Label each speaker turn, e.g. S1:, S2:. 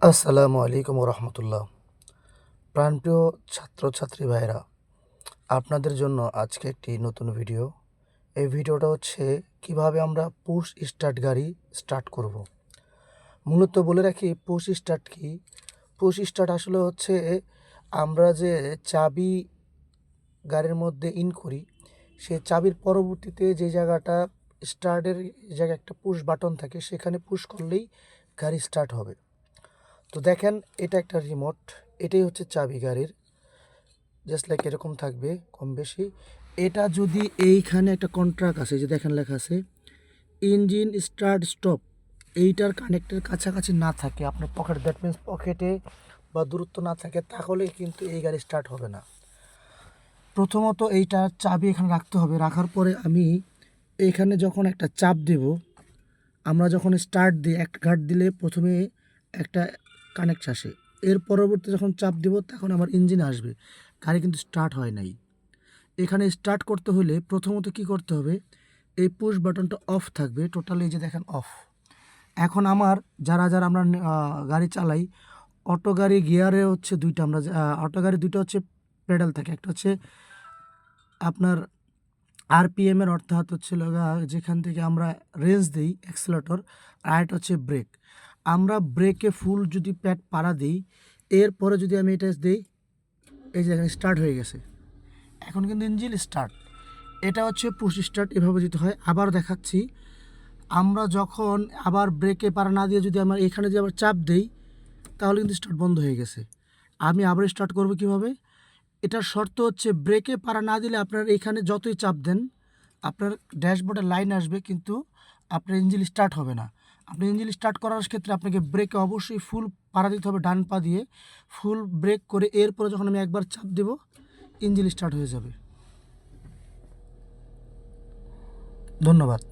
S1: আসসালামু আলাইকুম রহমতুল্লাহ। প্রাণপ্রিয় ছাত্রছাত্রী ভাইরা, আপনাদের জন্য আজকে একটি নতুন ভিডিও। এই ভিডিওটা হচ্ছে কিভাবে আমরা পুশ স্টার্ট গাড়ি স্টার্ট করব। মূলত বলে রাখি পুশ স্টার্ট কি। পুশ স্টার্ট আসলে হচ্ছে আমরা যে চাবি গাড়ির মধ্যে ইন করি, সেই চাবির পরবর্তীতে যে জায়গাটা স্টার্টের জায়গায় একটা পুশ বাটন থাকে, সেখানে পুশ করলেই গাড়ি স্টার্ট হবে। তো দেখেন, এটা একটা রিমোট, এটাই হচ্ছে চাবি গাড়ির। জাস্ট লাইক এরকম থাকবে কম বেশি। এটা যদি এইখানে একটা কন্ট্রাক্ট আছে, যে দেখেন লেখা আছে ইঞ্জিন স্টার্ট স্টপ, এইটার কানেক্টের কাছাকাছি না থাকে, আপনার পকেট, দ্যাট মিনস পকেটে বা দূরত্ব না থাকে, তাহলে কিন্তু এই গাড়ি স্টার্ট হবে না। প্রথমত এইটা চাবি এখানে রাখতে হবে। রাখার পরে আমি এইখানে যখন একটা চাপ দেব, আমরা যখন স্টার্ট দিই, এক ঘাট দিলে প্রথমে একটা কানেক্ট আসে, এর পরবর্তী যখন চাপ দেব তখন আমার ইঞ্জিন আসবে। গাড়ি কিন্তু স্টার্ট হয় নাই। এখানে স্টার্ট করতে হলে প্রথমত কি করতে হবে, এই পুশ বাটনটা অফ থাকবে টোটালি, এই যে দেখেন অফ। এখন আমার যারা যারা আমরা গাড়ি চালাই, অটো গাড়ি গিয়ারে হচ্ছে দুইটা, আমরা অটো গাড়ি দুইটা হচ্ছে পেডাল থাকে, একটা হচ্ছে আপনার আরপিএমের অর্থাৎ হচ্ছে যেখান থেকে আমরা রেঞ্জ দিই অ্যাক্সেলেটর, আর একটা হচ্ছে ব্রেক। আমরা ব্রেকে ফুল যদি প্যাড পাড়া দিই, এরপরে যদি আমি এটা দিই, এই যে এখানে স্টার্ট হয়ে গেছে, এখন কিন্তু ইঞ্জিন স্টার্ট। এটা হচ্ছে পুশ স্টার্ট, এভাবে দিতে হয়। আবার দেখাচ্ছি, আমরা যখন আবার ব্রেকে পাড়া না দিয়ে যদি আমরা এখানে যদি আবার চাপ দেই, তাহলে কিন্তু স্টার্ট বন্ধ হয়ে গেছে। আমি আবার স্টার্ট করব কিভাবে, এটার শর্ত হচ্ছে ব্রেকে পাড়া না দিলে আপনার এখানে যতই চাপ দেন, আপনার ড্যাশবোর্ডে লাইন আসবে, কিন্তু আপনার ইঞ্জিন স্টার্ট হবে না। আপনি ইঞ্জিন স্টার্ট করার ক্ষেত্রে আপনাকে ব্রেকে অবশ্যই ফুল পাড়া দিতে হবে, ডান পা দিয়ে ফুল ব্রেক করে, এরপরে যখন আমি একবার চাপ দেব, ইঞ্জিন স্টার্ট হয়ে যাবে। ধন্যবাদ।